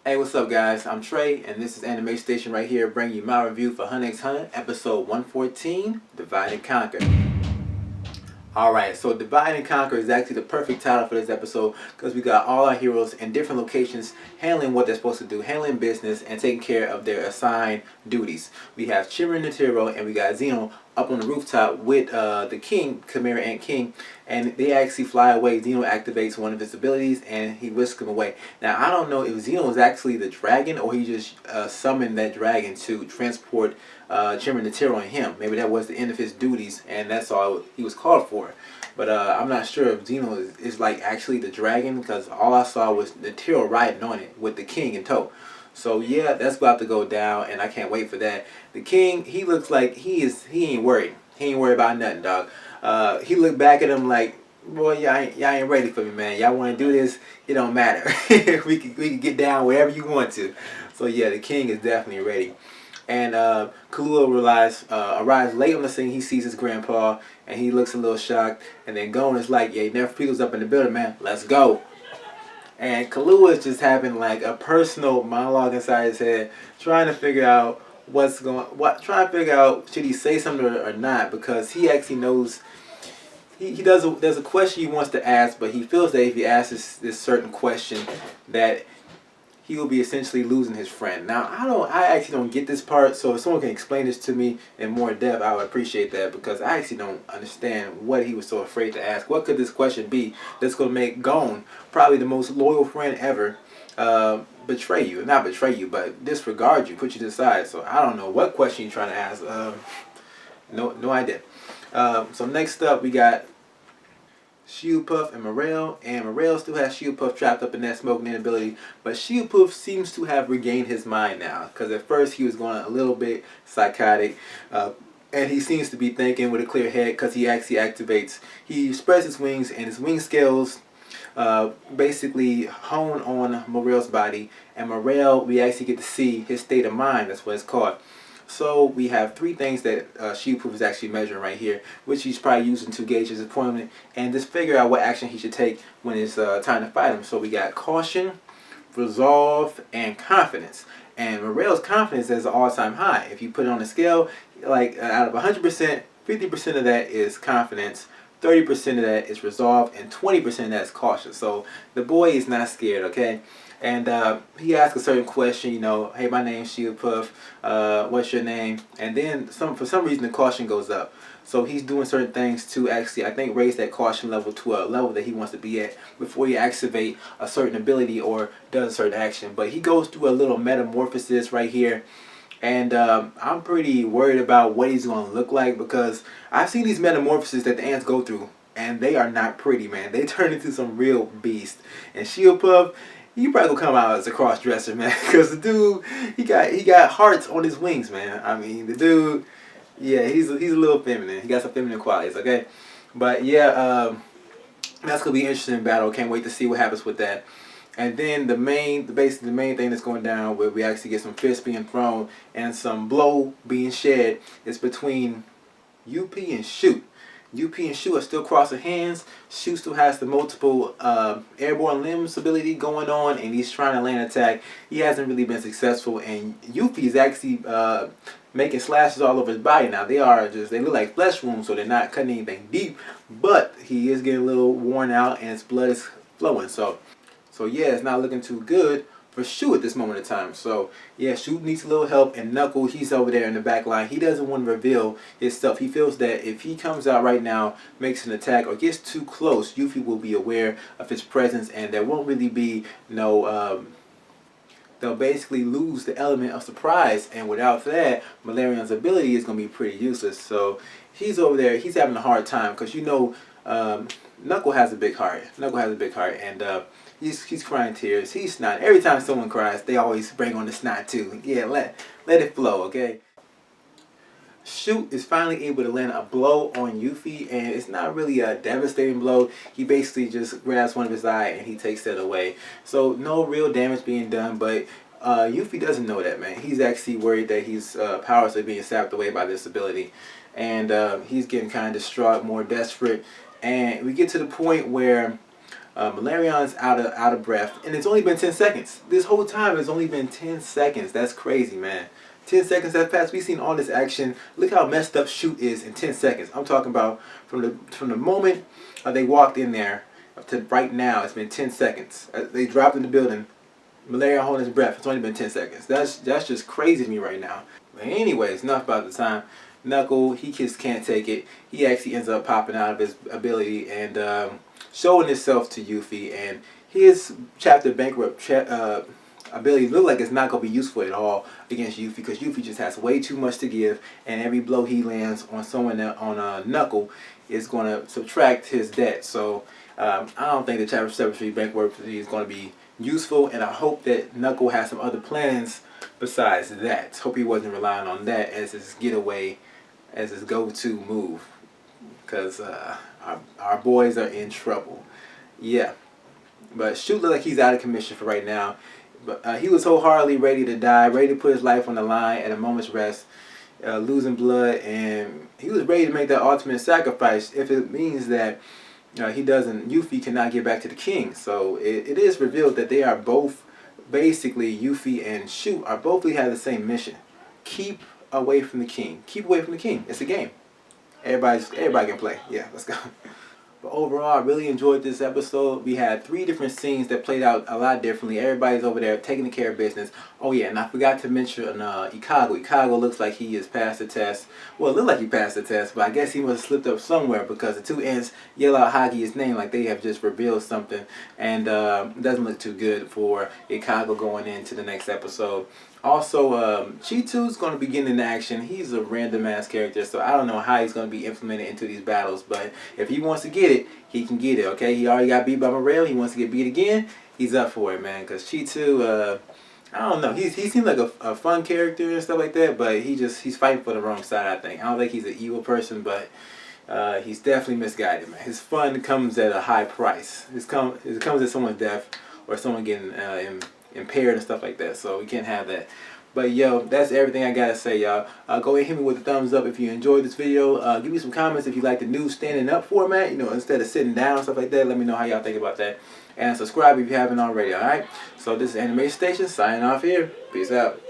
Hey, what's up, guys? I'm Trey, and this is Anime Station right here, bringing you my review for HxH, episode 114, Divide and Conquer. Alright, so Divide and Conquer is actually the perfect title for this episode because we got all our heroes in different locations handling what they're supposed to do, handling business, and taking care of their assigned duties. We have Chimera and Netero, and we got Zeno up on the rooftop with the king, Chimera and King, and they actually fly away. Zeno activates one of his abilities and he whisks him away. Now, I don't know if Zeno is actually the dragon or he just summoned that dragon to transport Chimera and Netero and him. Maybe that was the end of his duties and that's all he was called for. But I'm not sure if Zeno is like actually the dragon, because all I saw was Netero riding on it with the king in tow. So yeah, that's about to go down, and I can't wait for that. The king, he looks like he ain't worried. He ain't worried about nothing, dog. He looked back at him like, boy, y'all ain't ready for me, man. Y'all want to do this? It don't matter. we can get down wherever you want to. So yeah, the king is definitely ready. And Kahlua arrives late on the scene. He sees his grandpa, and he looks a little shocked. And then Gon is like, yeah, Neferpicu's up in the building, man. Let's go. And Kahlua is just having like a personal monologue inside his head, trying to figure out trying to figure out should he say something or not, because he actually knows there's a question he wants to ask, but he feels that if he asks this certain question that he will be essentially losing his friend. Now, I actually don't get this part, so if someone can explain this to me in more depth, I would appreciate that, because I actually don't understand what he was so afraid to ask. What could this question be that's going to make Gon, probably the most loyal friend ever, betray you? Not betray you, but disregard you, put you to the side. So I don't know what question you're trying to ask. No idea. So next up, we got Shieldpuff and Morel, and Morel still has Shieldpuff trapped up in that smoking ability, but Shieldpuff seems to have regained his mind now, because at first he was going a little bit psychotic, and he seems to be thinking with a clear head, because he actually he spreads his wings, and his wing scales basically hone on Morel's body, and Morel, we actually get to see his state of mind. That's what it's called. So we have three things that Shieldpuff is actually measuring right here, which he's probably using to gauge his opponent and just figure out what action he should take when it's time to fight him. So we got caution, resolve, and confidence. And Morel's confidence is an all-time high. If you put it on a scale, like out of 100%, 50% of that is confidence, 30% of that is resolve, and 20% of that is caution. So the boy is not scared, okay? And he asks a certain question, you know, hey, my name's Shieldpuff, what's your name? And then for some reason the caution goes up. So he's doing certain things to actually, I think, raise that caution level to a level that he wants to be at before he activate a certain ability or does a certain action. But he goes through a little metamorphosis right here. And I'm pretty worried about what he's going to look like, because I've seen these metamorphoses that the ants go through, and they are not pretty, man. They turn into some real beast. And Shieldpuff, he probably gonna come out as a cross dresser, man, because the dude, he got hearts on his wings, man. I mean, the dude, yeah, he's a little feminine. He got some feminine qualities, okay. But yeah, that's gonna be an interesting battle. Can't wait to see what happens with that. And then basically the main thing that's going down, where we actually get some fists being thrown and some blow being shed, is between UP and Shoot. UP and Shu are still crossing hands. Shu still has the multiple airborne limbs ability going on, and he's trying to land attack. He hasn't really been successful, and Yuffie is actually making slashes all over his body. Now they look like flesh wounds, so they're not cutting anything deep, but he is getting a little worn out, and his blood is flowing. So yeah, it's not looking too good for Shu at this moment in time. So yeah, Shu needs a little help, and Knuckle, he's over there in the back line. He doesn't want to reveal his stuff. He feels that if he comes out right now, makes an attack, or gets too close, Yuffie will be aware of his presence, and there won't really be no they'll basically lose the element of surprise, and without that, Malarion's ability is going to be pretty useless. So he's over there, he's having a hard time, because you know Knuckle has a big heart. Knuckle has a big heart, and he's crying tears. He's snot. Every time someone cries, they always bring on the snot too. Yeah, let it flow, okay? Shoot is finally able to land a blow on Yuffie, and it's not really a devastating blow. He basically just grabs one of his eye and he takes it away. So no real damage being done, but Yuffie doesn't know that, man. He's actually worried that his powers are being sapped away by this ability, and he's getting kind of distraught, more desperate, and we get to the point where Malarion's out of breath, and it's only been 10 seconds. This whole time it's only been 10 seconds. That's crazy, man. 10 seconds have passed. We've seen all this action. Look how messed up Shoot is in 10 seconds. I'm talking about from the moment they walked in there to right now. It's been 10 seconds. They dropped in the building. Malarion holding his breath. It's only been 10 seconds. That's just crazy to me right now. But anyways, enough about the time. Knuckle, he just can't take it. He actually ends up popping out of his ability and showing himself to Yuffie. And his chapter bankrupt ability look like it's not going to be useful at all against Yuffie, because Yuffie just has way too much to give, and every blow he lands on someone on Knuckle is going to subtract his debt. So I don't think the chapter 73 bankruptcy is going to be useful, and I hope that Knuckle has some other plans besides that. Hope he wasn't relying on that as his getaway, as his go-to move, because our boys are in trouble. Yeah, but Shoot look like he's out of commission for right now. But he was wholeheartedly ready to die, ready to put his life on the line at a moment's rest, losing blood, and he was ready to make that ultimate sacrifice if it means that Yuffie cannot get back to the king. So it is revealed that they are both, basically Yuffie and Shoot are both have the same mission. Keep away from the king. Keep away from the king. It's a game. Everybody can play. Yeah, let's go. But overall, I really enjoyed this episode. We had 3 different scenes that played out a lot differently. Everybody's over there taking care of business. Oh yeah, and I forgot to mention Ikago. Ikago looks like he has passed the test. Well, it looked like he passed the test, but I guess he must have slipped up somewhere, because the 2 ends yell out Hagi's name like they have just revealed something. And it doesn't look too good for Ikago going into the next episode. Also, Chitu's going to be getting into action. He's a random ass character, so I don't know how he's going to be implemented into these battles. But if he wants to get it, he can get it, okay? He already got beat by Morel. He wants to get beat again. He's up for it, man. Because Chitu, I don't know. He seems like a fun character and stuff like that, but he's fighting for the wrong side, I think. I don't think he's an evil person, but he's definitely misguided, man. His fun comes at a high price. It comes at someone's death or someone getting impaired and stuff like that, so we can't have that. But yo, that's everything I gotta say, y'all. Go ahead and hit me with a thumbs up if you enjoyed this video. Give me some comments if you like the new standing up format, instead of sitting down, stuff like that. Let me know how y'all think about that, and subscribe if you haven't already. Alright, so this is Anime Station signing off here. Peace out.